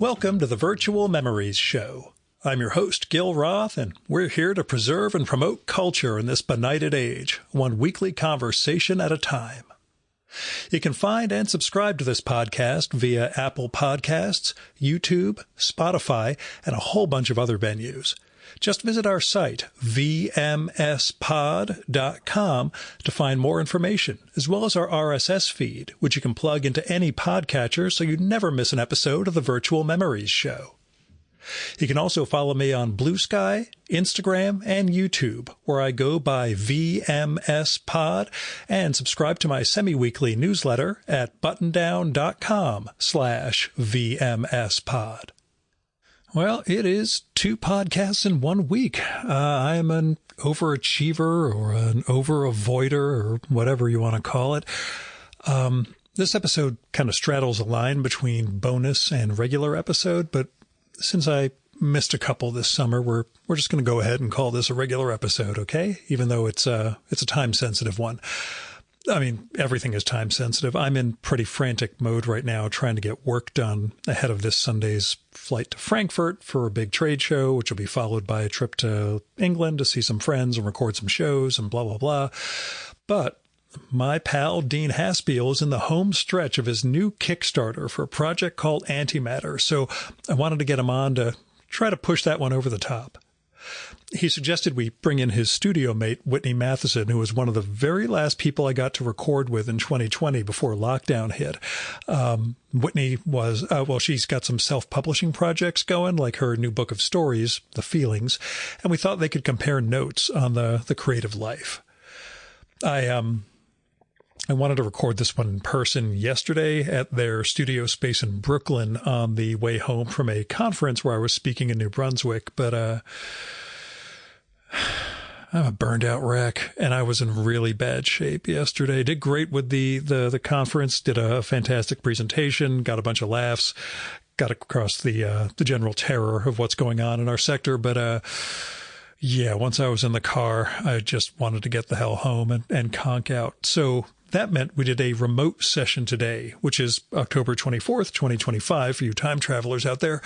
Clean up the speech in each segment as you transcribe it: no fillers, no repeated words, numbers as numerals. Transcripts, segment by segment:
Welcome to the Virtual Memories Show. I'm your host, Gil Roth, and we're here to preserve and promote culture in this benighted age, one weekly conversation at a time. You can find and subscribe to this podcast via Apple Podcasts, YouTube, Spotify, and a whole bunch of other venues. Just visit our site, vmspod.com, to find more information, as well as our RSS feed, which you can plug into any podcatcher so you never miss an episode of the Virtual Memories Show. You can also follow me on Blue Sky, Instagram, and YouTube, where I go by vmspod, and subscribe to my semi-weekly newsletter at buttondown.com/vmspod. Well, it is 2 podcasts in 1 week. I'm an overachiever or an over-avoider or whatever you want to call it. This episode kind of straddles a line between bonus and regular episode, but since I missed a couple this summer, we're just going to go ahead and call this a regular episode, okay? Even though it's a time-sensitive one. I mean, everything is time sensitive. I'm in pretty frantic mode right now trying to get work done ahead of this Sunday's flight to Frankfurt for a big trade show, which will be followed by a trip to England to see some friends and record some shows and blah, blah, blah. But my pal Dean Haspiel is in the home stretch of his new Kickstarter for a project called Antimatter, so I wanted to get him on to try to push that one over the top. He suggested we bring in his studio mate, Whitney Matheson, who was one of the very last people I got to record with in 2020 before lockdown hit. Whitney was, she's got some self-publishing projects going, like her new book of stories, The Feelings, and we thought they could compare notes on the creative life. I wanted to record this one in person yesterday at their studio space in Brooklyn on the way home from a conference where I was speaking in New Brunswick, but I'm a burned out wreck, and I was in really bad shape yesterday. Did great with the conference, did a fantastic presentation, got a bunch of laughs, got across the general terror of what's going on in our sector, but yeah, once I was in the car, I just wanted to get the hell home and conk out. So that meant we did a remote session today, which is October 24th, 2025 for you time travelers out there.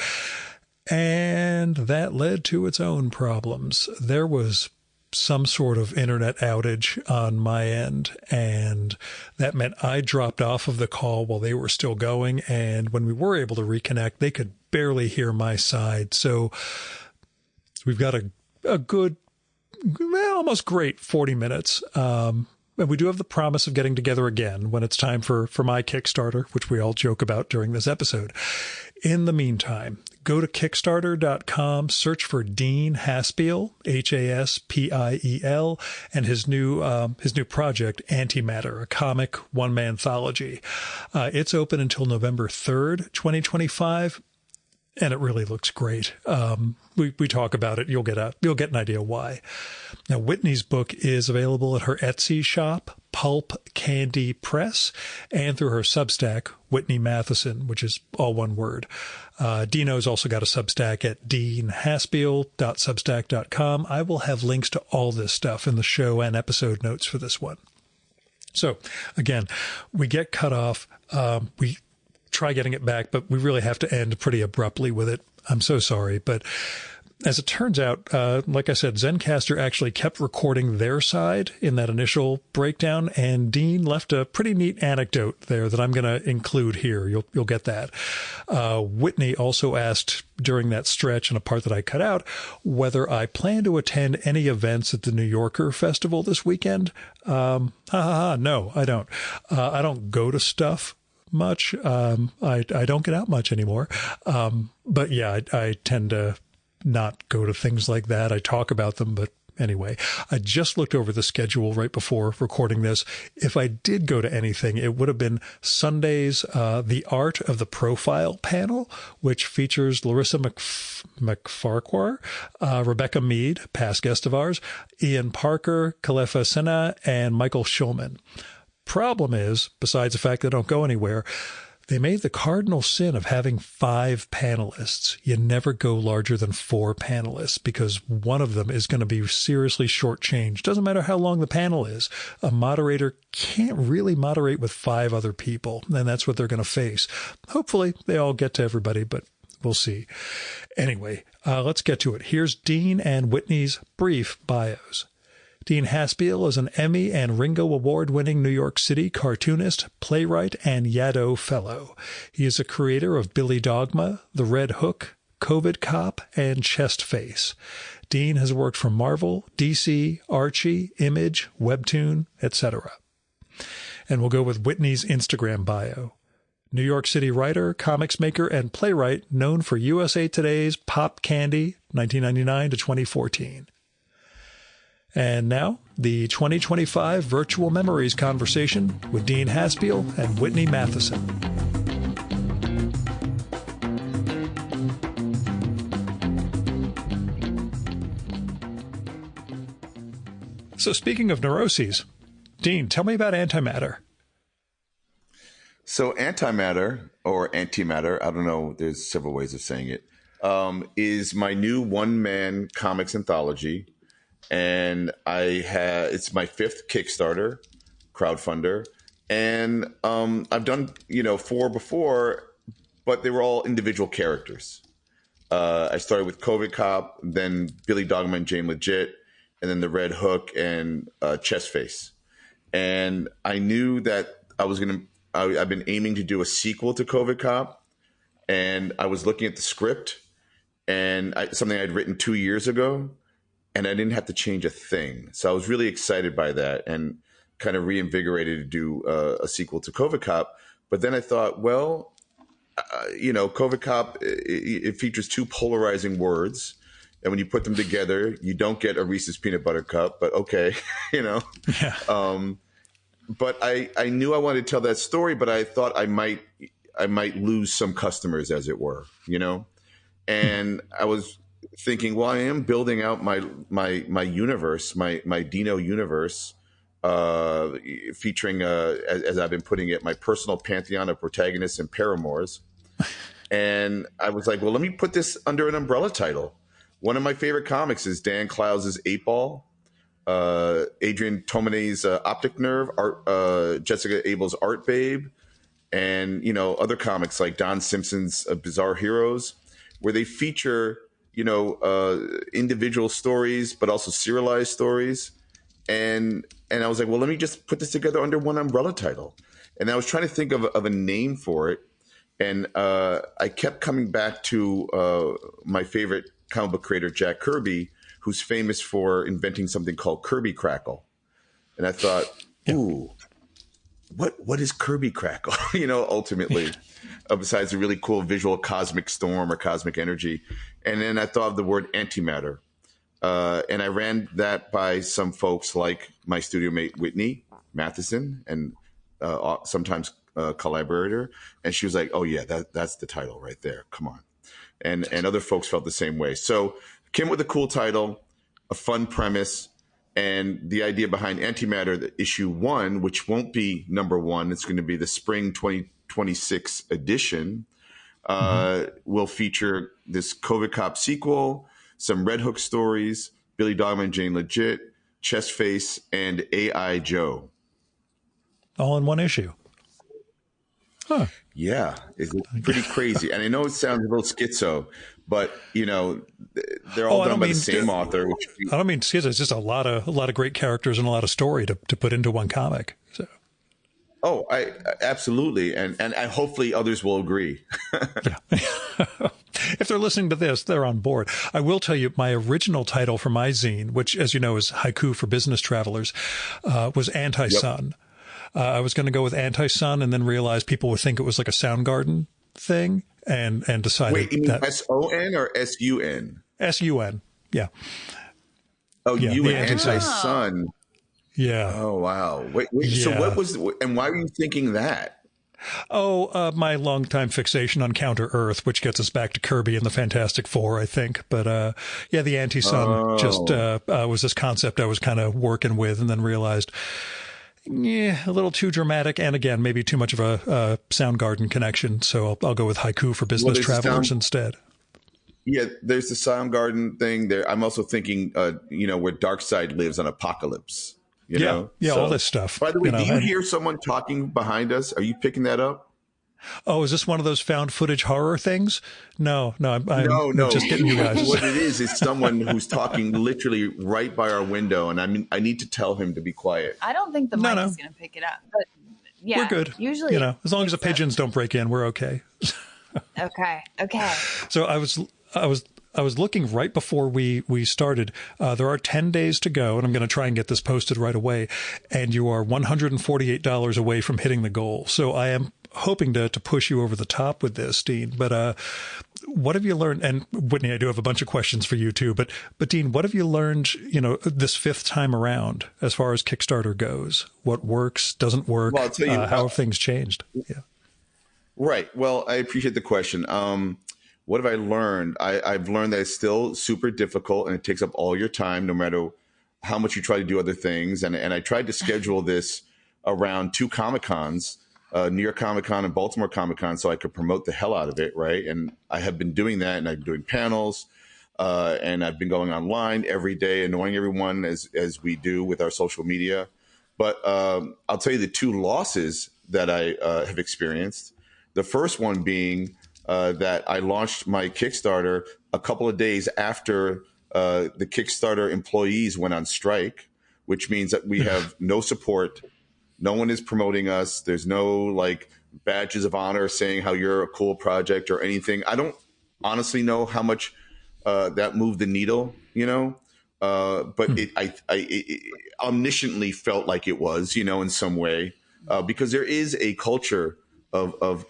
And that led to its own problems. There was some sort of internet outage on my end, and that meant I dropped off of the call while they were still going. And when we were able to reconnect, they could barely hear my side. So we've got a good, almost great 40 minutes. And we do have the promise of getting together again when it's time for my Kickstarter, which we all joke about during this episode. In the meantime, go to Kickstarter.com, search for Dean Haspiel, Haspiel, and his new project, Antimatter, a comic one-man anthology. It's open until November 3rd, 2025. And it really looks great. We talk about it. You'll get an idea why. Now, Whitney's book is available at her Etsy shop, Pulp Candy Press, and through her Substack, Whitney Matheson, which is all one word. Dino's also got a Substack at deanhaspiel.substack.com. I will have links to all this stuff in the show and episode notes for this one. So, again, we get cut off. We try getting it back, but we really have to end pretty abruptly with it. I'm so sorry. But as it turns out, like I said, Zencastr actually kept recording their side in that initial breakdown, and Dean left a pretty neat anecdote there that I'm going to include here. You'll get that. Whitney also asked during that stretch, and a part that I cut out, whether I plan to attend any events at the New Yorker Festival this weekend. No, I don't. I don't go to stuff much. I don't get out much anymore. But yeah, I tend to not go to things like that. I talk about them, but anyway, I just looked over the schedule right before recording this. If I did go to anything, it would have been Sunday's The Art of the Profile panel, which features Larissa McFarquhar, Rebecca Mead, past guest of ours, Ian Parker, Kalefa Sena, and Michael Schulman. Problem is, besides the fact they don't go anywhere, they made the cardinal sin of having 5 panelists. You never go larger than 4 panelists because one of them is going to be seriously shortchanged. Doesn't matter how long the panel is. A moderator can't really moderate with 5 other people, and that's what they're going to face. Hopefully, they all get to everybody, but We'll see. Anyway, let's get to it. Here's Dean and Whitney's brief bios. Dean Haspiel is an Emmy and Ringo Award-winning New York City cartoonist, playwright, and Yaddo Fellow. He is a creator of Billy Dogma, The Red Hook, COVID Cop, and Chest Face. Dean has worked for Marvel, DC, Archie, Image, Webtoon, etc. And we'll go with Whitney's Instagram bio. New York City writer, comics maker, and playwright known for USA Today's Pop Candy, 1999 to 2014. And now, the 2025 Virtual Memories conversation with Dean Haspiel and Whitney Matheson. So speaking of neuroses, Dean, tell me about antimatter. So antimatter or antimatter, I don't know, there's several ways of saying it, is my new one-man comics anthology. And it's my 5th Kickstarter crowdfunder. And I've done, 4 before, but they were all individual characters. I started with COVID Cop, then Billy Dogma and Jane Legit, and then The Red Hook and Chest Face. And I knew that I've been aiming to do a sequel to COVID Cop. And I was looking at the script and something I'd written 2 years ago. And I didn't have to change a thing. So I was really excited by that and kind of reinvigorated to do a sequel to COVID Cop. But then I thought, well, COVID Cop, it features 2 polarizing words. And when you put them together, you don't get a Reese's Peanut Butter Cup. But okay, Yeah. But I knew I wanted to tell that story, but I thought I might lose some customers, as it were, And I was thinking, well, I am building out my universe, my Dino universe, featuring, as I've been putting it, my personal pantheon of protagonists and paramours. And I was like, well, let me put this under an umbrella title. One of my favorite comics is Dan Clowes' 8-Ball, Adrian Tomaney's Optic Nerve, Jessica Abel's Art Babe, and, other comics like Don Simpson's Bizarre Heroes, where they feature individual stories, but also serialized stories. And I was like, well, let me just put this together under one umbrella title. And I was trying to think of a name for it. And I kept coming back to my favorite comic book creator, Jack Kirby, who's famous for inventing something called Kirby Crackle. And I thought, ooh, what is Kirby Crackle? Ultimately, besides a really cool visual cosmic storm or cosmic energy. And then I thought of the word antimatter. And I ran that by some folks like my studio mate, Whitney Matheson, and sometimes collaborator. And she was like, oh yeah, that's the title right there. Come on. And other folks felt the same way. So came with a cool title, a fun premise, and the idea behind Antimatter, the issue 1, which won't be number 1, it's going to be the spring 2026 edition, will feature this COVID Cop sequel, some Red Hook stories, Billy Dogma and Jane Legit, Chest Face, and AI Joe. All in one issue. Huh. Yeah, it's pretty crazy. And I know it sounds a little schizo, but they're all done by the same author. I don't mean schizo. It's just a lot of great characters and a lot of story to put into one comic. So. Oh, I absolutely, and hopefully others will agree. Yeah. If they're listening to this, they're on board. I will tell you, my original title for my zine, which, as you know, is Haiku for Business Travelers, was Anti-Sun. Yep. I was going to go with Anti-Sun and then realized people would think it was like a Soundgarden thing and decided. Wait, you mean S-O-N or S-U-N? S-U-N, yeah. Oh, yeah, you and Anti-Sun. Yeah. Oh, wow. Wait. Yeah. So what was, and why were you thinking that? Oh, my longtime fixation on Counter Earth, which gets us back to Kirby and the Fantastic Four, I think. But yeah, the Anti-Sun just was this concept I was kind of working with and then realized, yeah, a little too dramatic. And again, maybe too much of a Soundgarden connection. So I'll go with Haiku for Business Travelers instead. Yeah, there's the Soundgarden thing there. I'm also thinking, where Darkseid lives on Apocalypse. You know? Yeah, so, all this stuff. By the way, do you hear someone talking behind us? Are you picking that up? Oh, is this one of those found footage horror things? No, I'm just getting you guys. What it is someone who's talking literally right by our window, and I need to tell him to be quiet. I don't think the mic is going to pick it up, but yeah, we're good. Usually, as long as the pigeons don't break in, we're okay. Okay. So I was looking right before we started. There are 10 days to go, and I'm going to try and get this posted right away. And you are $148 away from hitting the goal. So I am hoping to push you over the top with this, Dean. But what have you learned? And Whitney, I do have a bunch of questions for you too. But Dean, what have you learned? This fifth time around, as far as Kickstarter goes, what works, doesn't work? Well, I'll tell you, how have things changed? Yeah. Right. Well, I appreciate the question. What have I learned? I've learned that it's still super difficult and it takes up all your time, no matter how much you try to do other things. And I tried to schedule this around 2 Comic-Cons, New York Comic-Con and Baltimore Comic-Con, so I could promote the hell out of it, right? And I have been doing that, and I've been doing panels, and I've been going online every day, annoying everyone as we do with our social media. But I'll tell you the 2 losses that I have experienced. The first one being that I launched my Kickstarter a couple of days after the Kickstarter employees went on strike, which means that we have no support. No one is promoting us. There's no badges of honor saying how you're a cool project or anything. I don't honestly know how much that moved the needle, but it omnisciently felt like it was, in some way, because there is a culture of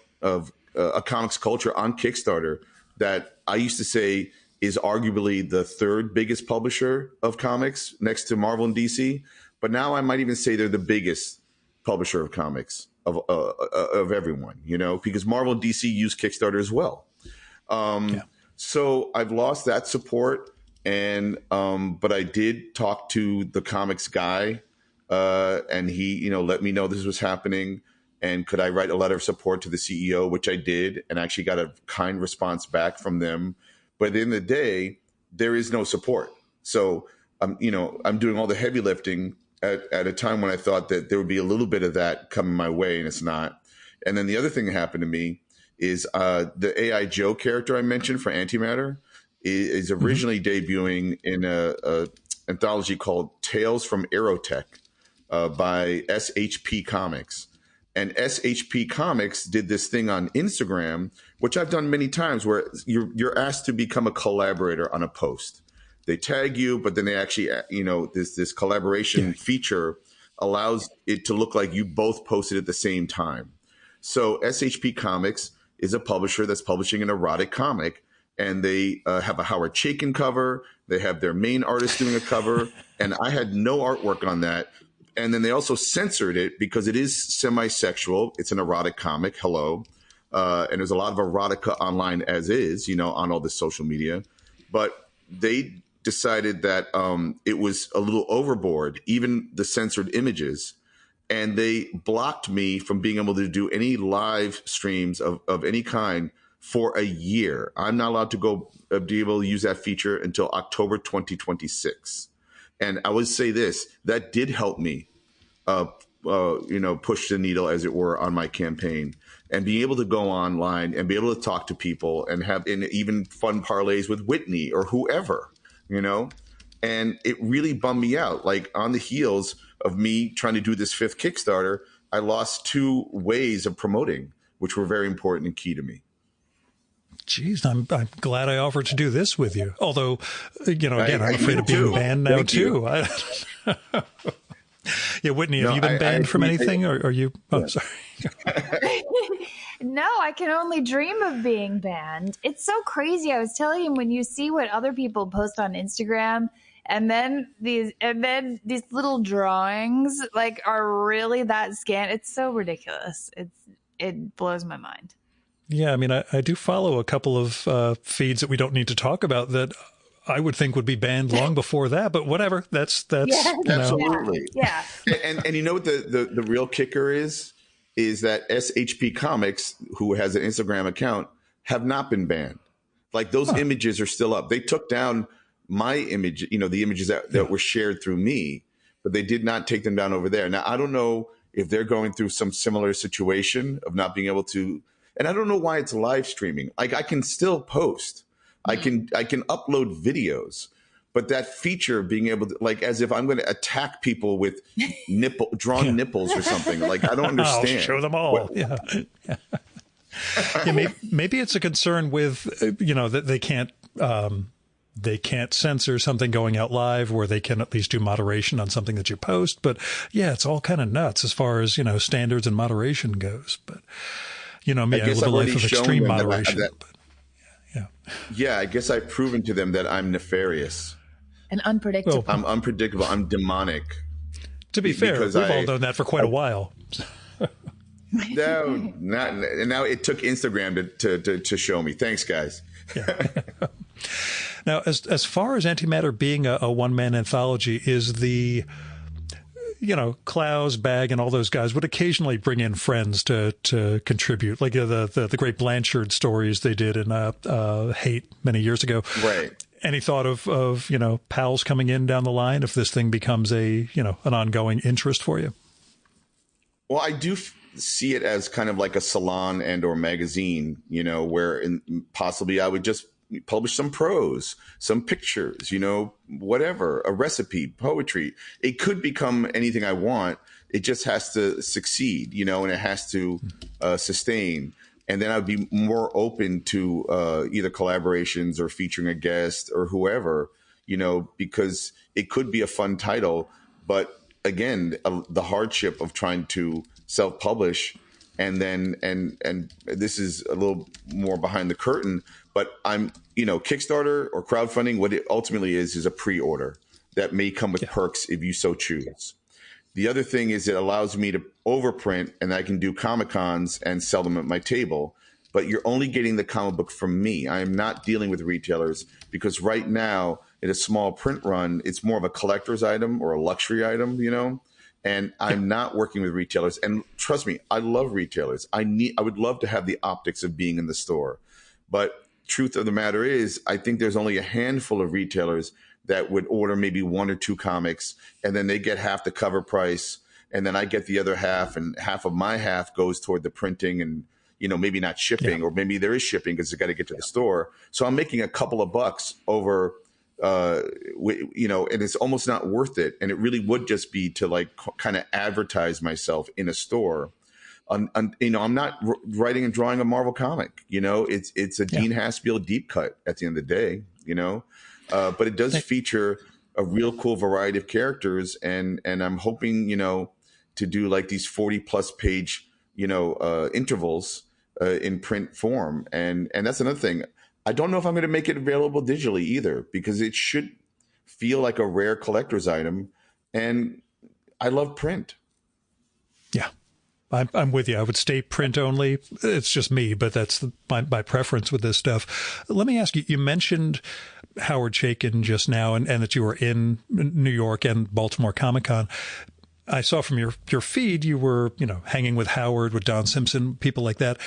a comics culture on Kickstarter that I used to say is arguably the 3rd biggest publisher of comics next to Marvel and DC. But now I might even say they're the biggest publisher of comics of everyone, because Marvel and DC use Kickstarter as well. So I've lost that support, and but I did talk to the comics guy, and he, let me know this was happening. And could I write a letter of support to the CEO, which I did, and actually got a kind response back from them. But at the end of the day, there is no support. So I'm doing all the heavy lifting at a time when I thought that there would be a little bit of that coming my way, and it's not. And then the other thing that happened to me is the AI Joe character I mentioned for Antimatter is originally debuting in a anthology called Tales from Aerotech by SHP Comics. And SHP Comics did this thing on Instagram, which I've done many times, where you're asked to become a collaborator on a post. They tag you, but then they actually, this collaboration feature allows it to look like you both posted at the same time. So SHP Comics is a publisher that's publishing an erotic comic, and they have a Howard Chaykin cover. They have their main artist doing a cover, and I had no artwork on that. And then they also censored it because it is semi-sexual. It's an erotic comic. Hello. And there's a lot of erotica online as is, on all this social media. But they decided that it was a little overboard, even the censored images. And they blocked me from being able to do any live streams of any kind for a year. I'm not allowed to be able to use that feature until October 2026. And I would say this, that did help me, push the needle, as it were, on my campaign, and be able to go online and be able to talk to people and have even fun parlays with Whitney or whoever, and it really bummed me out. Like, on the heels of me trying to do this 5th Kickstarter, I lost 2 ways of promoting, which were very important and key to me. Geez, I'm glad I offered to do this with you. Although, again, I'm afraid of being banned now too. Yeah, Whitney, have you been banned from anything, or are you? Oh, sorry. No, I can only dream of being banned. It's so crazy. I was telling him, when you see what other people post on Instagram, and then these little drawings are really that scant. It's so ridiculous. It blows my mind. Yeah, I mean, I do follow a couple of feeds that we don't need to talk about that I would think would be banned long before that, but whatever. That's absolutely. Yeah. And you know what the real kicker is that SHP Comics, who has an Instagram account, have not been banned. Like, those images are still up. They took down my image, the images that were shared through me, but they did not take them down over there. Now, I don't know if they're going through some similar situation of not being able to And I don't know why it's live streaming. Like I can still post. I can upload videos. But that feature of being able to, like, as if I'm going to attack people with drawn nipples or something. Like, I don't understand. I'll show them all. Yeah. Maybe it's a concern with, that they can't censor something going out live, where they can at least do moderation on something that you post. But yeah, it's all kind of nuts as far as, standards and moderation goes. But, me, I live a life of extreme moderation. Yeah, I guess I've proven to them that I'm nefarious. And unpredictable. I'm unpredictable. I'm demonic. To be fair, we've all known that for quite a while. No, not. And now it took Instagram to show me. Thanks, guys. Yeah. Now, as far as Antimatter being a one-man anthology, is the Clowes, Bag, and all those guys would occasionally bring in friends to contribute, like the great Blanchard stories they did in Hate many years ago. Right. Any thought of pals coming in down the line if this thing becomes an ongoing interest for you? Well, I do see it as kind of like a salon and or magazine, where possibly I would just publish some prose, some pictures, whatever, a recipe, poetry. It could become anything I want. It just has to succeed, and it has to sustain. And then I'd be more open to either collaborations or featuring a guest or whoever, because it could be a fun title. But again, the hardship of trying to self-publish, and then and this is a little more behind the curtain, but I'm Kickstarter or crowdfunding. What it ultimately is a pre-order that may come with perks if you so choose. The other thing is it allows me to overprint, and I can do Comic-Cons and sell them at my table. But you're only getting the comic book from me. I am not dealing with retailers, because right now in a small print run, it's more of a collector's item or a luxury item, and I'm not working with retailers. And trust me, I love retailers. I would love to have the optics of being in the store. But truth of the matter is, I think there's only a handful of retailers that would order maybe one or two comics, and then they get half the cover price, and then I get the other half, and half of my half goes toward the printing and, maybe not shipping, or maybe there is shipping because it's got to get to the store. So I'm making a couple of bucks over, and it's almost not worth it. And it really would just be to kind of advertise myself in a store. I'm not writing and drawing a Marvel comic, it's a Dean Haspiel deep cut at the end of the day, but it does feature a real cool variety of characters, and I'm hoping to do like these 40+ page intervals in print form, and that's another thing. I don't know if I'm going to make it available digitally either, because it should feel like a rare collector's item, and I love print. Yeah. I'm with you. I would stay print only. It's just me, but that's my preference with this stuff. Let me ask you, you mentioned Howard Chaykin just now, and that you were in New York and Baltimore Comic-Con. I saw from your feed, you were, hanging with Howard, with Don Simpson, people like that.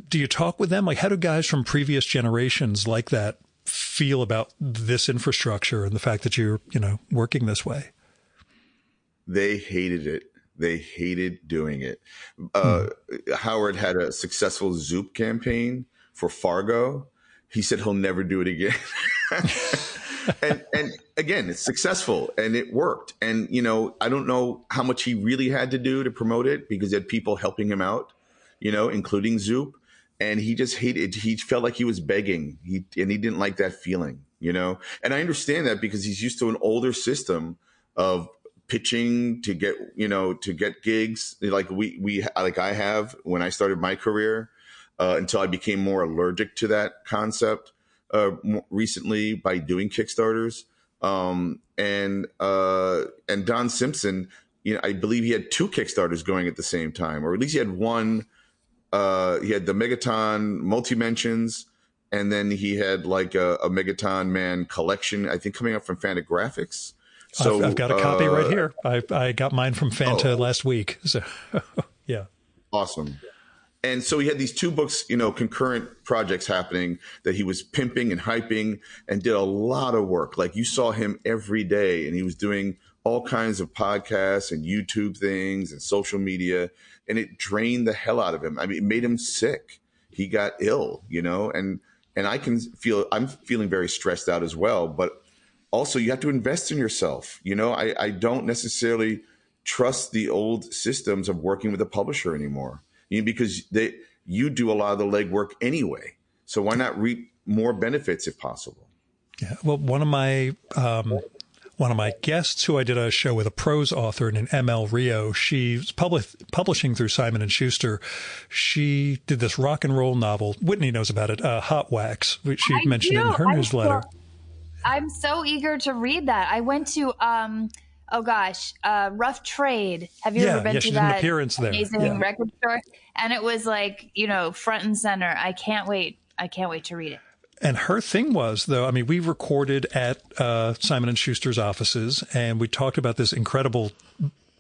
Do you talk with them? Like, how do guys from previous generations like that feel about this infrastructure and the fact that you're, working this way? They hated it. They hated doing it. Howard had a successful Zoop campaign for Fargo. He said he'll never do it again. and again, it's successful and it worked. And, I don't know how much he really had to do to promote it, because he had people helping him out, including Zoop. And he just hated, he felt like he was begging. He didn't like that feeling, And I understand that, because he's used to an older system of pitching to get gigs like I have when I started my career, until I became more allergic to that concept recently by doing Kickstarters. And Don Simpson, I believe he had 2 Kickstarters going at the same time, or at least he had one. He had the Megaton Multi-Mentions, and then he had like a Megaton Man collection, I think, coming up from Fantagraphics. So I've got a copy right here. I got mine from Fanta last week. So yeah. Awesome. And so he had these 2 books, concurrent projects happening that he was pimping and hyping, and did a lot of work. Like, you saw him every day, and he was doing all kinds of podcasts and YouTube things and social media, and it drained the hell out of him. I mean, it made him sick. he got ill, and I'm feeling very stressed out as well. But also, you have to invest in yourself. I don't necessarily trust the old systems of working with a publisher anymore, because you do a lot of the legwork anyway. So why not reap more benefits if possible? Yeah. Well, one of my guests who I did a show with, a prose author named ML Rio, she's publishing through Simon & Schuster. She did this rock and roll novel. Whitney knows about it, Hot Wax, which she mentioned in her newsletter. I'm so eager to read that. I went to, Rough Trade. Have you ever been to she did that an appearance there. Amazing record store? And it was like, front and center. I can't wait to read it. And her thing was, though, I mean, we recorded at Simon & Schuster's offices, and we talked about this incredible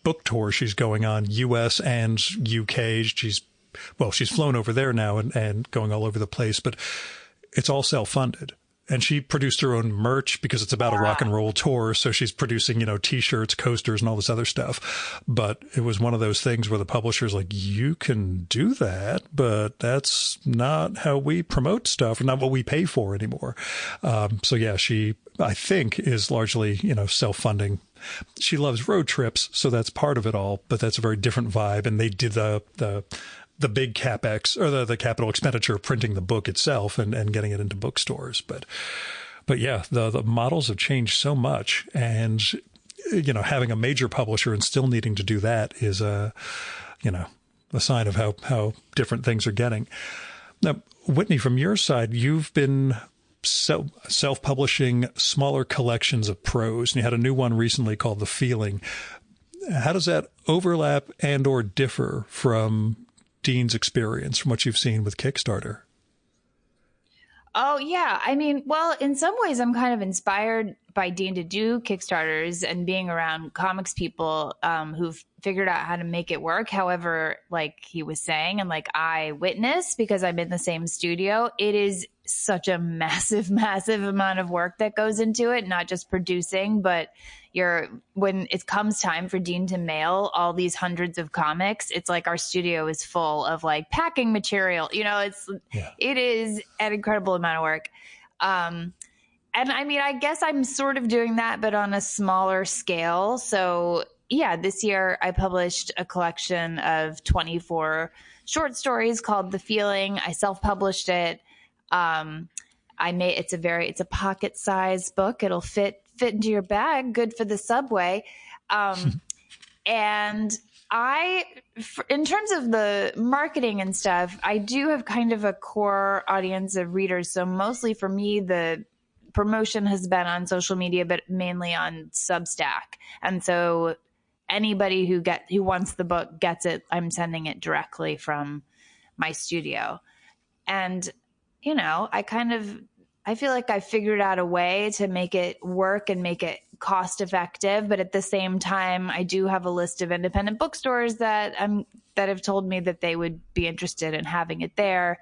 book tour she's going on, U.S. and U.K. She's flown over there now and going all over the place, but it's all self-funded. And she produced her own merch because it's about a rock and roll tour. So she's producing, T-shirts, coasters, and all this other stuff. But it was one of those things where the publisher's like, you can do that, but that's not how we promote stuff, or not what we pay for anymore. She, I think, is largely, self-funding. She loves road trips, so that's part of it all, but that's a very different vibe. And they did the big capex, or the capital expenditure of printing the book itself and getting it into bookstores. But yeah, the models have changed so much, and, having a major publisher and still needing to do that is a sign of how different things are getting. Now, Whitney, from your side, you've been self-publishing smaller collections of prose, and you had a new one recently called The Feeling. How does that overlap and or differ from Dean's experience, from what you've seen with Kickstarter? Oh, yeah. I mean, well, in some ways, I'm kind of inspired by Dean to do Kickstarters and being around comics people who've figured out how to make it work. However, like he was saying, and like I witness, because I'm in the same studio, it is such a massive, massive amount of work that goes into it, not just producing, but when it comes time for Dean to mail all these hundreds of comics, it's like our studio is full of like packing material. It is an incredible amount of work. And I mean, I guess I'm sort of doing that, but on a smaller scale. So yeah, this year I published a collection of 24 short stories called The Feeling. I self-published it. It's a pocket size book. It'll fit into your bag, good for the subway. And in terms of the marketing and stuff, I do have kind of a core audience of readers. So mostly for me, the promotion has been on social media, but mainly on Substack. And so anybody who wants the book gets it. I'm sending it directly from my studio. And, I feel like I figured out a way to make it work and make it cost effective. But at the same time, I do have a list of independent bookstores that have told me that they would be interested in having it there.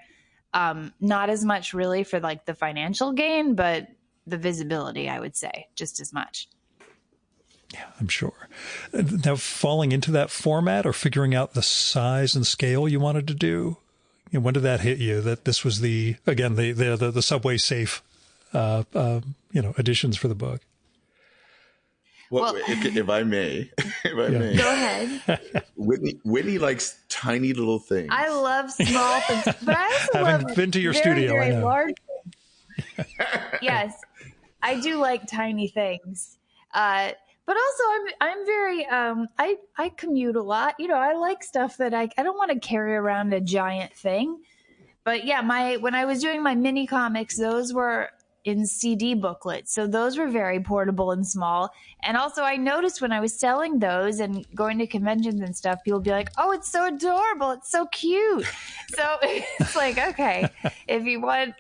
Not as much really for like the financial gain, but the visibility, I would say, just as much. Yeah, I'm sure. Now, falling into that format or figuring out the size and scale you wanted to do, when did that hit you that this was the subway safe, editions for the book? Well, if I may, Go ahead. Whitney likes tiny little things. I love small things, but I also Having been to your studio, very I know. Large things. Yes, I do like tiny things. But also I'm very, I commute a lot. I like stuff that I don't want to carry around a giant thing. But yeah, when I was doing my mini comics, those were in CD booklets. So those were very portable and small. And also I noticed when I was selling those and going to conventions and stuff, people would be like, oh, it's so adorable. It's so cute. So it's like, okay, if you want,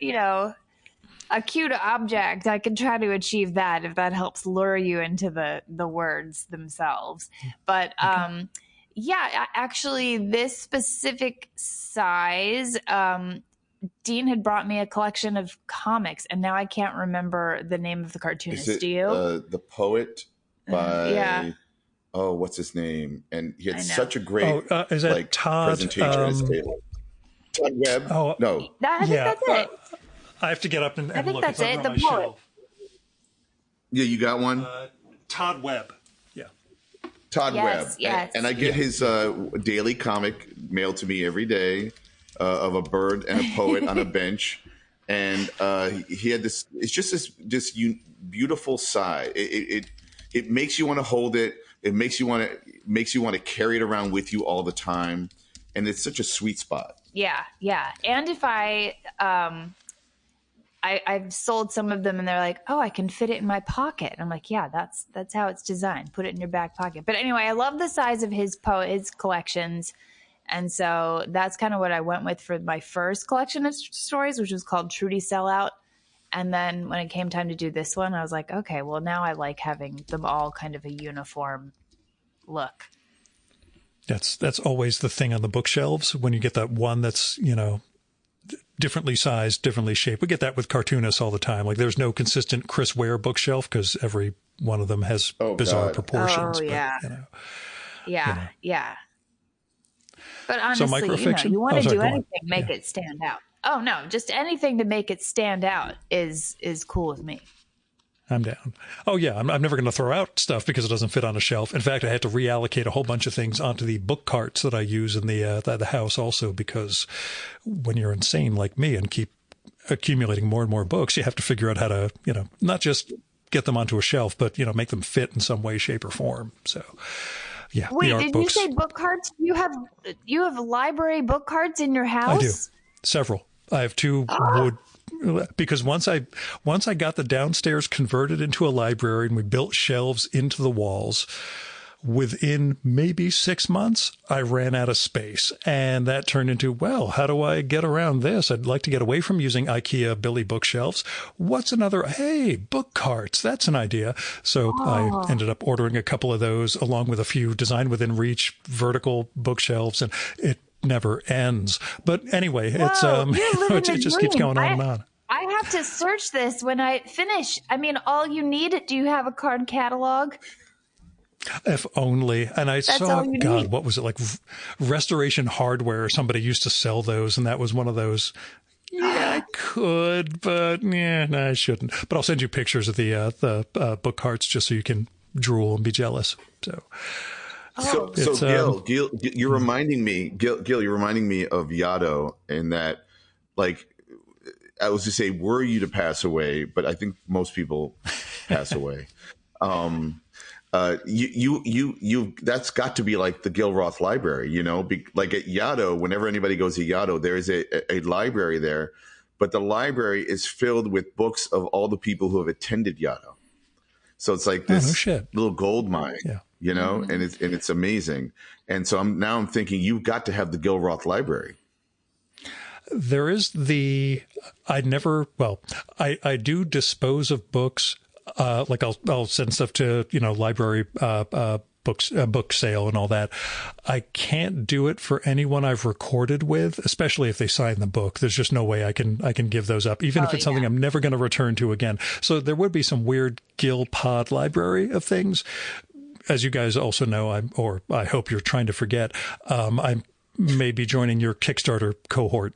a cute object, I can try to achieve that if that helps lure you into the words themselves. But actually this specific size, Dean had brought me a collection of comics, and now I can't remember the name of the cartoonist. Do you? The Poet by what's his name? And he had such a great is that Todd, presentation at his table. Todd Webb. Oh, no. I think that's it. I have to get up and I think look. that's It's it. on The my poet. shelf. Yeah, you got one. Todd Webb. Yeah. Todd Yes, Webb. yes. And I get his daily comic mailed to me every day of a bird and a poet on a bench. And he had this. It's just this beautiful side. It makes you want to hold it. It makes you want to carry it around with you all the time. And it's such a sweet spot. Yeah, yeah. And if I've sold some of them and they're like, oh, I can fit it in my pocket. And I'm like, yeah, that's how it's designed. Put it in your back pocket. But anyway, I love the size of his collections. And so that's kind of what I went with for my first collection of stories, which was called Trudy Sellout. And then when it came time to do this one, I was like, okay, well, now I like having them all kind of a uniform look. That's always the thing on the bookshelves when you get that one that's, differently sized, differently shaped. We get that with cartoonists all the time. Like there's no consistent Chris Ware bookshelf because every one of them has bizarre proportions. Oh, yeah. But, Yeah. But honestly, microfiction? You want to do anything, make it stand out. Oh, no, just anything to make it stand out is cool with me. I'm down. Oh, yeah. I'm never going to throw out stuff because it doesn't fit on a shelf. In fact, I had to reallocate a whole bunch of things onto the book carts that I use in the house also, because when you're insane like me and keep accumulating more and more books, you have to figure out how to, not just get them onto a shelf, but, make them fit in some way, shape, or form. So, yeah. Wait, did you say book carts? You have library book carts in your house? I do. Several. I have two wood. Because once I got the downstairs converted into a library and we built shelves into the walls, within maybe 6 months, I ran out of space. And that turned into, well, how do I get around this? I'd like to get away from using IKEA Billy bookshelves. What's another? Hey, book carts. That's an idea. So I ended up ordering a couple of those along with a few Design Within Reach vertical bookshelves. And it never ends. But anyway, it's it just keeps going on and on. I have to search this when I finish. I mean, all you need. Do you have a card catalog? If only. And I saw, need. What was it, like Restoration Hardware? Somebody used to sell those, and that was one of those. Yeah, I could, but no, I shouldn't. But I'll send you pictures of the book carts just so you can drool and be jealous. So. So Gil, you're reminding me, Gil, you're reminding me of Yaddo in that, like, I was to say, were you to pass away, but I think most people pass away. You that's got to be like the Gil Roth Library, like at Yaddo, whenever anybody goes to Yaddo, there is a library there, but the library is filled with books of all the people who have attended Yaddo. So it's like this little gold mine. Yeah. And it's amazing. And so I'm thinking you've got to have the Gil Roth Library. There is I do dispose of books. Like I'll send stuff to, library, book sale and all that. I can't do it for anyone I've recorded with, especially if they sign the book. There's just no way I can give those up, even if it's something I'm never going to return to again. So there would be some weird Gil pod library of things. As you guys also know, I hope you're trying to forget, I may be joining your Kickstarter cohort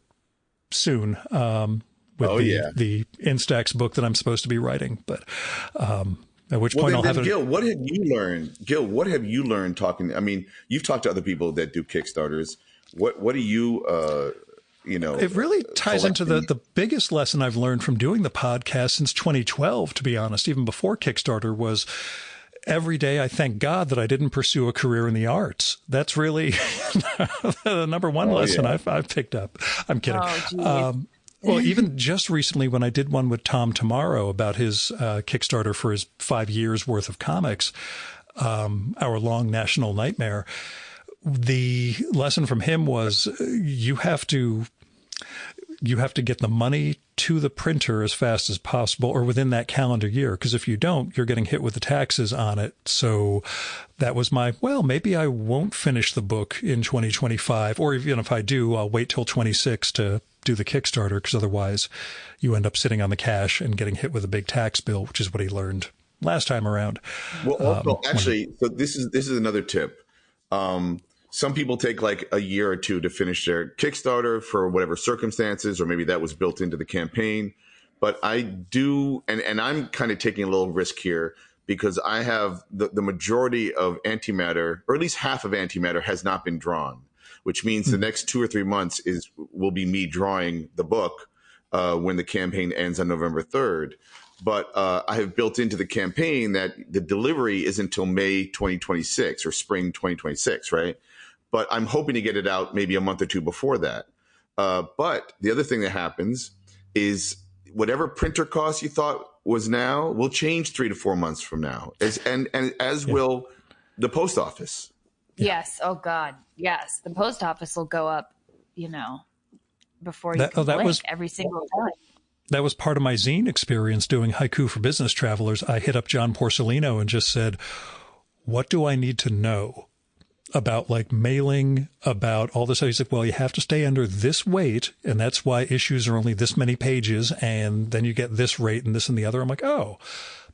soon with the Instax book that I'm supposed to be writing. But at which point I'll have it. Gil, what have you learned? Gil, what have you learned talking? I mean, you've talked to other people that do Kickstarters. What do you, It really ties into the biggest lesson I've learned from doing the podcast since 2012, to be honest, even before Kickstarter, was every day I thank God that I didn't pursue a career in the arts. That's really the number one lesson I've picked up. I'm kidding. Well, even just recently when I did one with Tom Tomorrow about his Kickstarter for his 5 years worth of comics, Our Long National Nightmare, the lesson from him was you have to get the money to the printer as fast as possible or within that calendar year. Because if you don't, you're getting hit with the taxes on it. So that was maybe I won't finish the book in 2025. Or even if I do, I'll wait till 26 to do the Kickstarter, because otherwise you end up sitting on the cash and getting hit with a big tax bill, which is what he learned last time around. Well, also, actually, so this is another tip. some people take like a year or two to finish their Kickstarter for whatever circumstances, or maybe that was built into the campaign. But I do, and I'm kind of taking a little risk here because I have the majority of antimatter, or at least half of antimatter, has not been drawn, which means the next 2 or 3 months will be me drawing the book when the campaign ends on November 3rd. But I have built into the campaign that the delivery is until May 2026 or spring 2026, right? But I'm hoping to get it out maybe a month or two before that. But the other thing that happens is whatever printer cost you thought was now will change 3 to 4 months from now, as will the post office. Yes. Oh God. Yes. The post office will go up, before you can blink every single time. That was part of my zine experience doing Haiku for Business Travelers. I hit up John Porcellino and just said, what do I need to know about like mailing, about all this? He's like, well, you have to stay under this weight, and that's why issues are only this many pages, and then you get this rate and this and the other. I'm like, oh,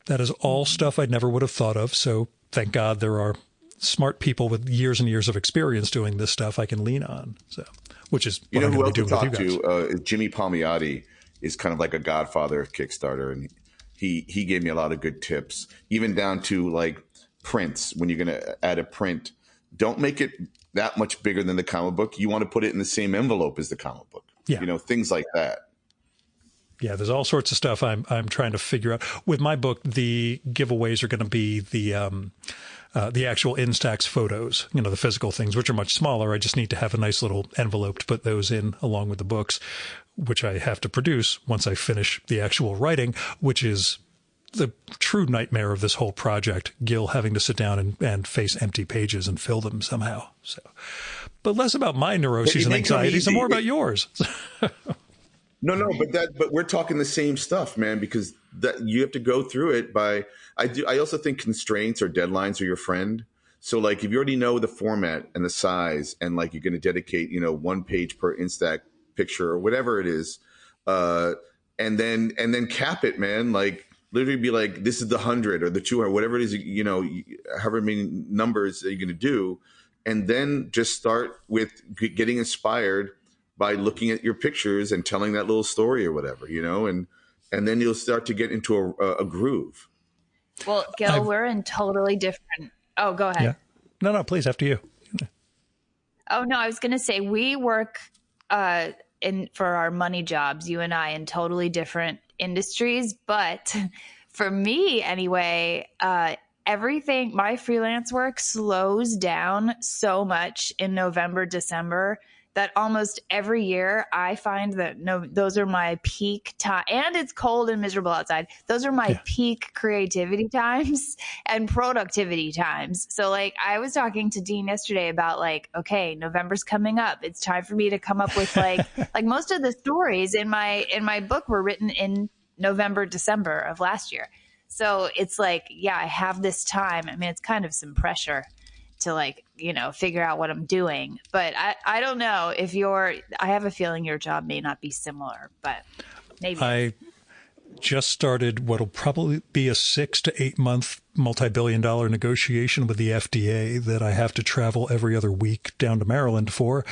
that is all stuff I never would have thought of. So thank God there are smart people with years and years of experience doing this stuff I can lean on. So, which is what I'm who going to else be to doing with you talk guys. to? Jimmy Palmiotti is kind of like a godfather of Kickstarter, and he gave me a lot of good tips, even down to like prints. When you're going to add a print, don't make it that much bigger than the comic book. You want to put it in the same envelope as the comic book. Yeah. Things like that. Yeah, there's all sorts of stuff I'm trying to figure out. With my book, the giveaways are going to be the actual Instax photos, the physical things, which are much smaller. I just need to have a nice little envelope to put those in along with the books, which I have to produce once I finish the actual writing, which is the true nightmare of this whole project, Gil having to sit down and face empty pages and fill them somehow. So, but less about my neuroses and anxieties and more about yours. No, but we're talking the same stuff, man, because that you have to go through it I also think constraints or deadlines are your friend. So like if you already know the format and the size and like you're going to dedicate, 1 page per Instax picture or whatever it is, and then cap it, man, like literally be like, this is the 100 or the 200, whatever it is, however many numbers that you're going to do. And then just start with getting inspired by looking at your pictures and telling that little story or whatever, and then you'll start to get into a groove. Well, Gil, we're in totally different. Oh, go ahead. Yeah. No, please, after you. Oh, no, I was going to say we work for our money jobs, you and I, in totally different industries. But for me anyway, everything, my freelance work slows down so much in November, December, that almost every year I find that those are my peak time, and it's cold and miserable outside. Those are my peak creativity times and productivity times. So like I was talking to Dean yesterday about like, okay, November's coming up. It's time for me to come up with like most of the stories in my book were written in November, December of last year. So it's like, yeah, I have this time. I mean, it's kind of some pressure to like, figure out what I'm doing. But I don't know if I have a feeling your job may not be similar, but maybe. I just started what will probably be a 6 to 8 month multi-billion-dollar negotiation with the FDA that I have to travel every other week down to Maryland for.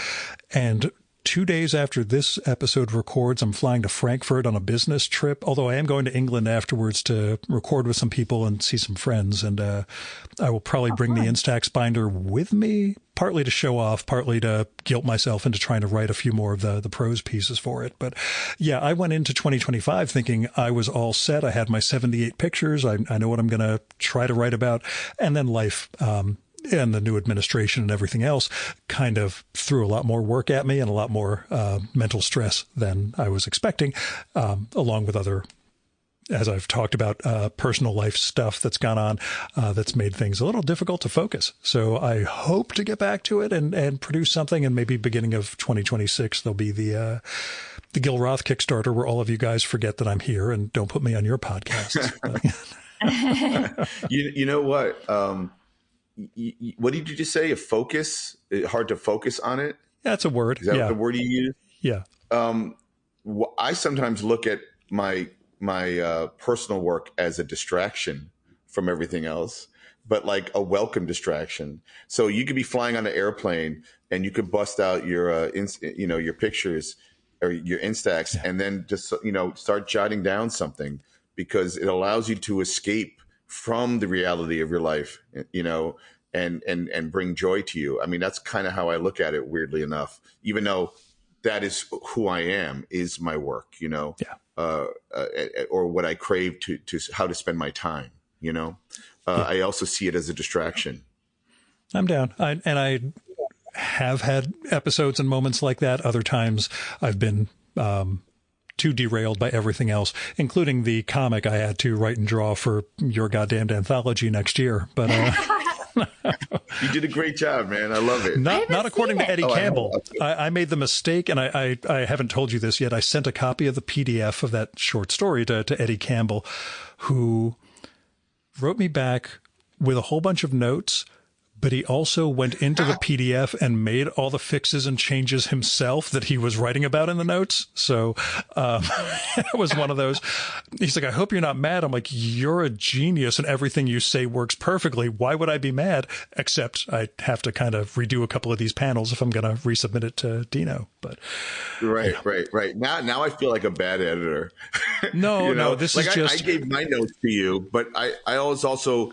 And 2 days after this episode records, I'm flying to Frankfurt on a business trip, although I am going to England afterwards to record with some people and see some friends. And I will probably bring the Instax binder with me, partly to show off, partly to guilt myself into trying to write a few more of the prose pieces for it. But yeah, I went into 2025 thinking I was all set. I had my 78 pictures. I know what I'm going to try to write about. And then life and the new administration and everything else kind of threw a lot more work at me and a lot more mental stress than I was expecting, along with other, as I've talked about, personal life stuff that's gone on that's made things a little difficult to focus. So I hope to get back to it and produce something, and maybe beginning of 2026 there'll be the Gil Roth Kickstarter where all of you guys forget that I'm here and don't put me on your podcast. You know what? What did you just say? A focus? Hard to focus on it? That's a word. Is that the word you use? Yeah. I sometimes look at my personal work as a distraction from everything else. but like a welcome distraction. So you could be flying on an airplane and you could bust out your, your pictures or your Instax, and then just, start jotting down something, because it allows you to escape from the reality of your life, and bring joy to you. I mean, that's kind of how I look at it, weirdly enough, even though that is who I am, is my work, or what I crave to how to spend my time, I also see it as a distraction. I'm down. I have had episodes and moments like that. Other times I've been too derailed by everything else, including the comic I had to write and draw for your goddamned anthology next year. But you did a great job, man. I love it. Not according to Eddie Campbell. I made the mistake, and I haven't told you this yet. I sent a copy of the PDF of that short story to Eddie Campbell, who wrote me back with a whole bunch of notes, but he also went into the PDF and made all the fixes and changes himself that he was writing about in the notes. So it was one of those. He's like, I hope you're not mad. I'm like, you're a genius and everything you say works perfectly. Why would I be mad? Except I have to kind of redo a couple of these panels if I'm going to resubmit it to Dino. But right. Now I feel like a bad editor. No, this is just. I gave my notes to you, but I was also.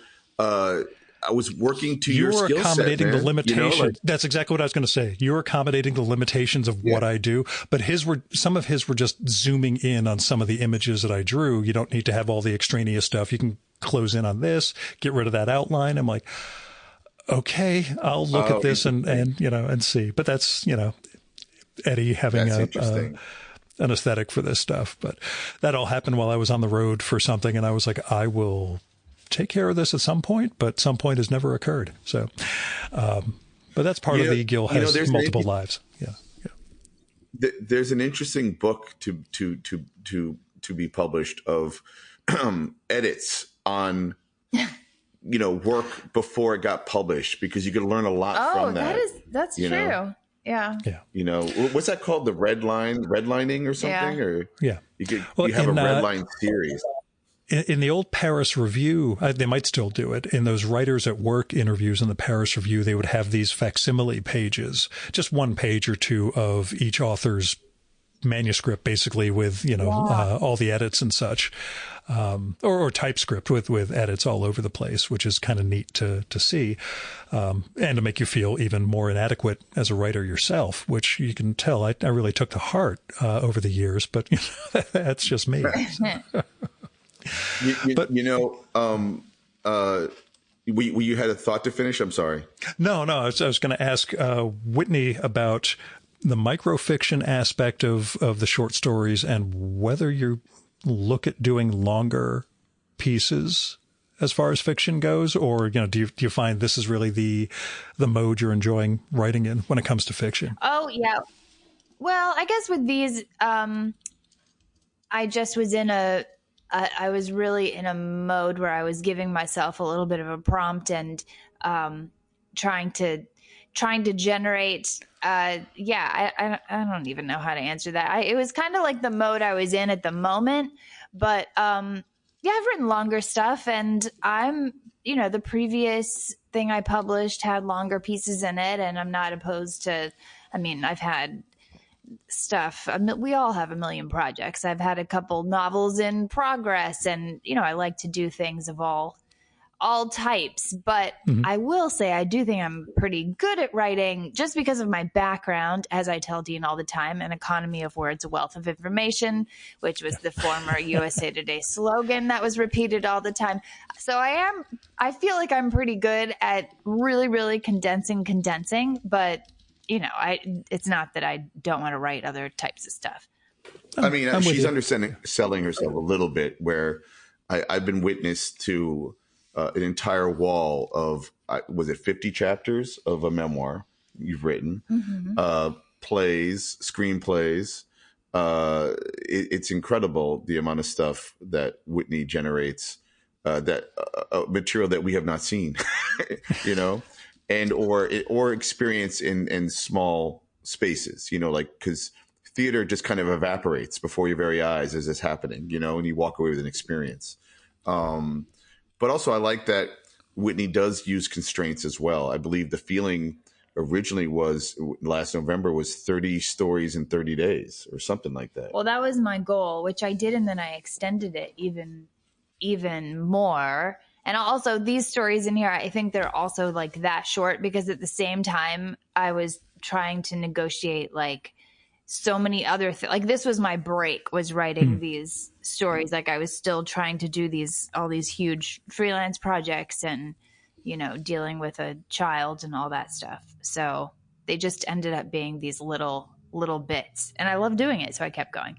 I was working to your skill set. You were accommodating the limitations. That's exactly what I was going to say. You were accommodating the limitations of what I do, but some of his were just zooming in on some of the images that I drew. You don't need to have all the extraneous stuff. You can close in on this, get rid of that outline. I'm like, okay, I'll look at this and see. But that's, Eddie having an aesthetic for this stuff. But that all happened while I was on the road for something, and I was like, I will take care of this at some point, but some point has never occurred. So, but that's part of the Gil has multiple lives. Yeah. There's an interesting book to be published of edits on, work before it got published, because you could learn a lot from that. That's true. Yeah. What's that called? The redlining or something? Yeah. Or you have a redline series. In the old Paris Review, they might still do it. In those Writers at Work interviews in the Paris Review, they would have these facsimile pages, just one page or two of each author's manuscript, basically with, all the edits and such, or typescript with edits all over the place, which is kind of neat to see, and to make you feel even more inadequate as a writer yourself, which you can tell I really took to heart over the years, but that's just me. You had a thought to finish? I'm sorry. No. I was going to ask Whitney about the microfiction aspect of the short stories and whether you look at doing longer pieces as far as fiction goes, or do you find this is really the mode you're enjoying writing in when it comes to fiction? Oh yeah. Well, I guess with these, I just was I was really in a mode where I was giving myself a little bit of a prompt and trying to generate. I don't even know how to answer that. It was kind of like the mode I was in at the moment. But I've written longer stuff, and I'm the previous thing I published had longer pieces in it, and I'm not opposed to. I mean, I've had stuff. We all have a million projects. I've had a couple novels in progress, and I like to do things of all types, but I will say I do think I'm pretty good at writing just because of my background. As I tell Dean all the time, an economy of words, a wealth of information, which was the former USA Today slogan that was repeated all the time. So I feel like I'm pretty good at really, really condensing, but it's not that I don't want to write other types of stuff. I mean, she's underselling herself a little bit, where I've been witness to an entire wall of, was it 50 chapters of a memoir you've written, plays, screenplays. It's incredible the amount of stuff that Whitney generates, that material that we have not seen, and or experience in small spaces, because theater just kind of evaporates before your very eyes as it's happening, and you walk away with an experience. But also I like that Whitney does use constraints as well. I believe the feeling originally was last November was 30 stories in 30 days or something like that. Well, that was my goal, which I did, and then I extended it even more. And also these stories in here, I think they're also like that short because at the same time I was trying to negotiate like so many other things. Like this was my break, was writing these stories. Like I was still trying to do all these huge freelance projects and, you know, dealing with a child and all that stuff. So they just ended up being these little bits, and I love doing it. So I kept going.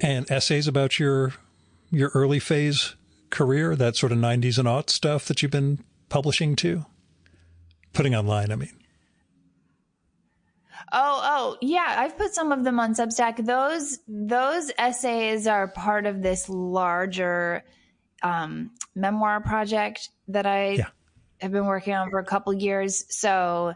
And essays about your early phase career, that sort of 90s and aughts stuff that you've been publishing too? Putting online, I mean. Oh, yeah. I've put some of them on Substack. Those essays are part of this larger memoir project that I have been working on for a couple years. So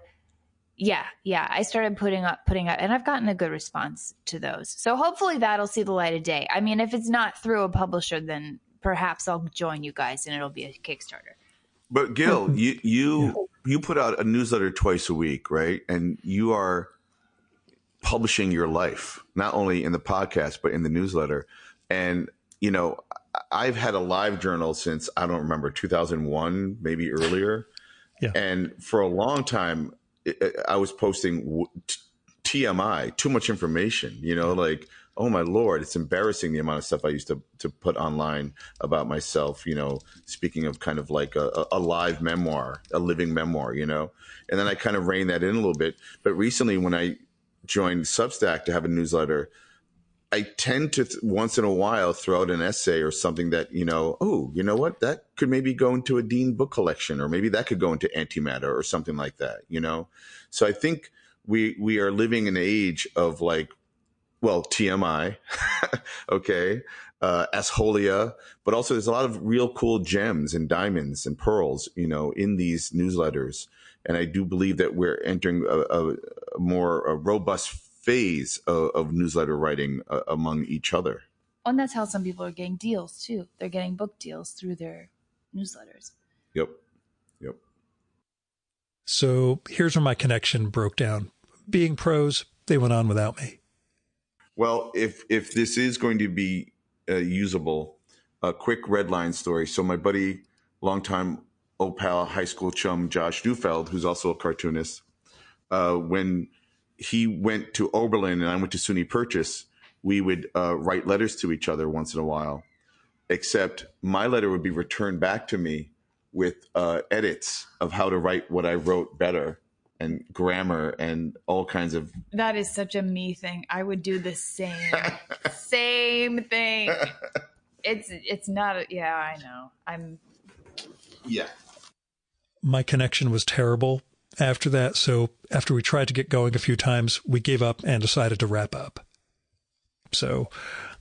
yeah. I started putting up, and I've gotten a good response to those. So hopefully that'll see the light of day. I mean, if it's not through a publisher, then perhaps I'll join you guys and it'll be a Kickstarter. But Gil, you put out a newsletter twice a week, right? And you are publishing your life, not only in the podcast, but in the newsletter. And, you know, I've had a live journal since, I don't remember, 2001, maybe earlier. Yeah. And for a long time, I was posting TMI, too much information, you know, like, oh my Lord, it's embarrassing the amount of stuff I used to put online about myself, you know, speaking of kind of like a live memoir, a living memoir, you know, and then I kind of reined that in a little bit. But recently when I joined Substack to have a newsletter, I tend to once in a while throw out an essay or something that, you know, oh, you know what, that could maybe go into a Dean book collection, or maybe that could go into Antimatter or something like that, you know? So I think we are living in an age of like, well, TMI, okay, Asholia, but also there's a lot of real cool gems and diamonds and pearls, you know, in these newsletters. And I do believe that we're entering a more robust phase of newsletter writing among each other. And that's how some people are getting deals too. They're getting book deals through their newsletters. Yep. So here's where my connection broke down. Being pros, they went on without me. Well, if this is going to be usable, a quick red line story. So my buddy, longtime old pal, high school chum, Josh Neufeld, who's also a cartoonist, when he went to Oberlin and I went to SUNY Purchase, we would write letters to each other once in a while, except my letter would be returned back to me with edits of how to write what I wrote better, and grammar and all kinds of. That is such a me thing. I would do the same thing. It's not. Yeah, I know. Yeah. My connection was terrible after that. So after we tried to get going a few times, we gave up and decided to wrap up. So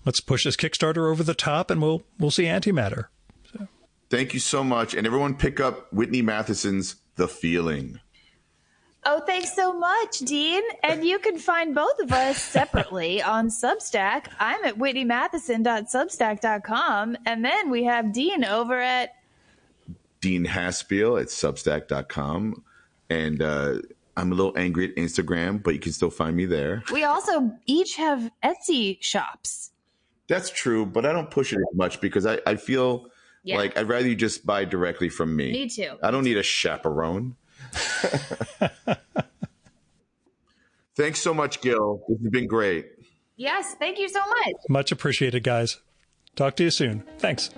let's push this Kickstarter over the top and we'll see Antimatter. So. Thank you so much. And everyone pick up Whitney Matheson's The Feeling. Oh, thanks so much, Dean. And you can find both of us separately on Substack. I'm at whitneymatheson.substack.com. And then we have Dean over at Dean Haspiel at substack.com. And I'm a little angry at Instagram, but you can still find me there. We also each have Etsy shops. That's true, but I don't push it as much because I feel like I'd rather you just buy directly from me. Me too. I don't need a chaperone. Thanks so much, Gil. This has been great. Yes, thank you so much. Much appreciated, guys. Talk to you soon. Thanks.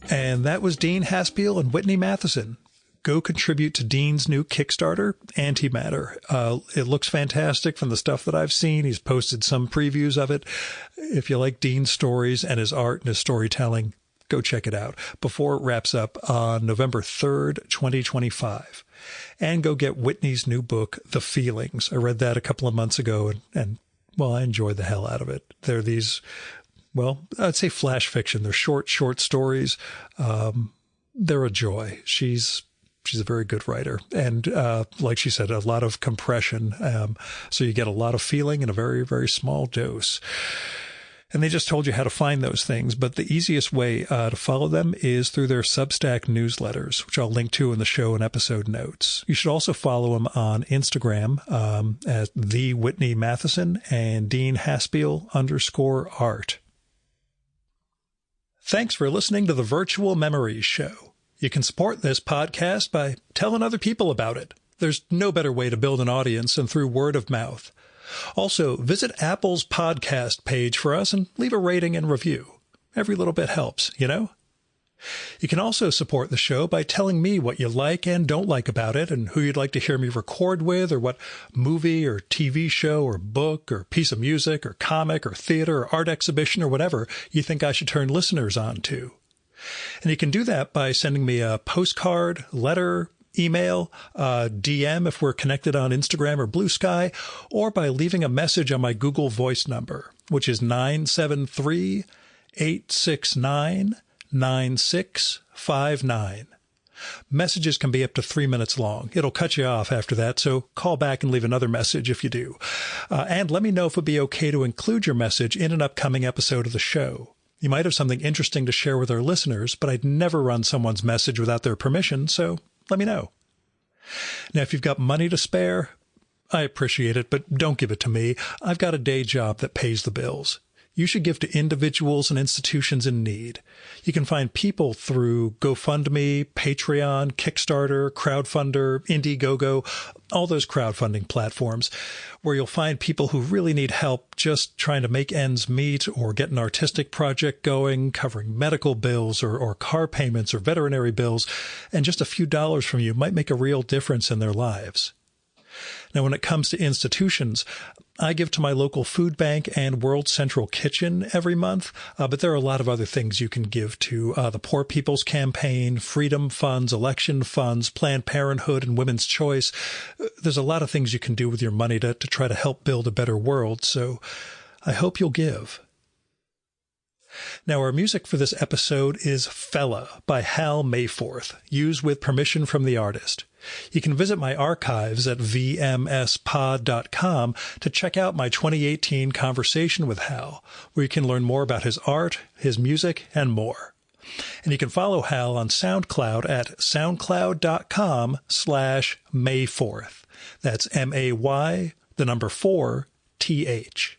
And that was Dean Haspiel and Whitney Matheson. Go contribute to Dean's new Kickstarter, Antimatter. It looks fantastic from the stuff that I've seen. He's posted some previews of it. If you like Dean's stories and his art and his storytelling, go check it out before it wraps up on November 3rd, 2025. And go get Whitney's new book, The Feelings. I read that a couple of months ago and well, I enjoyed the hell out of it. They're these, well, I'd say flash fiction. They're short stories. They're a joy. She's She's a very good writer. And like she said, a lot of compression. So you get a lot of feeling in a very, very small dose. And they just told you how to find those things. But the easiest way to follow them is through their Substack newsletters, which I'll link to in the show and episode notes. You should also follow them on Instagram at the Whitney Matheson and Dean Haspiel _art. Thanks for listening to the Virtual Memories Show. You can support this podcast by telling other people about it. There's no better way to build an audience than through word of mouth. Also, visit Apple's podcast page for us and leave a rating and review. Every little bit helps, you know? You can also support the show by telling me what you like and don't like about it and who you'd like to hear me record with or what movie or TV show or book or piece of music or comic or theater or art exhibition or whatever you think I should turn listeners on to. And you can do that by sending me a postcard, letter, email, DM if we're connected on Instagram or Blue Sky, or by leaving a message on my Google Voice number, which is 973-869-9659. Messages can be up to 3 minutes long. It'll cut you off after that, so call back and leave another message if you do. And let me know if it'd be okay to include your message in an upcoming episode of the show. You might have something interesting to share with our listeners, but I'd never run someone's message without their permission, so let me know. Now, if you've got money to spare, I appreciate it, but don't give it to me. I've got a day job that pays the bills. You should give to individuals and institutions in need. You can find people through GoFundMe, Patreon, Kickstarter, Crowdfunder, Indiegogo, all those crowdfunding platforms where you'll find people who really need help just trying to make ends meet or get an artistic project going, covering medical bills or car payments or veterinary bills, and just a few dollars from you might make a real difference in their lives. Now, when it comes to institutions, I give to my local food bank and World Central Kitchen every month, but there are a lot of other things you can give to the Poor People's Campaign, Freedom Funds, Election Funds, Planned Parenthood, and Women's Choice. There's a lot of things you can do with your money to try to help build a better world, so I hope you'll give. Now, our music for this episode is Fella by Hal Mayforth, used with permission from the artist. You can visit my archives at vmspod.com to check out my 2018 conversation with Hal, where you can learn more about his art, his music, and more. And you can follow Hal on SoundCloud at soundcloud.com/Mayforth. That's MAY, the number 4, TH.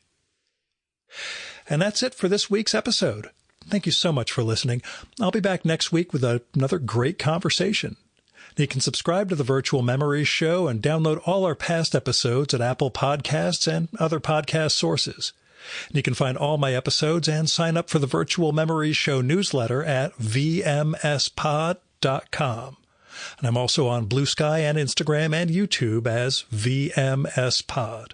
And that's it for this week's episode. Thank you so much for listening. I'll be back next week with another great conversation. You can subscribe to the Virtual Memories Show and download all our past episodes at Apple Podcasts and other podcast sources. And you can find all my episodes and sign up for the Virtual Memories Show newsletter at vmspod.com. And I'm also on Blue Sky and Instagram and YouTube as vmspod.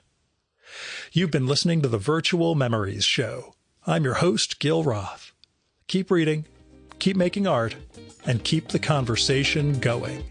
You've been listening to the Virtual Memories Show. I'm your host, Gil Roth. Keep reading, keep making art, and keep the conversation going.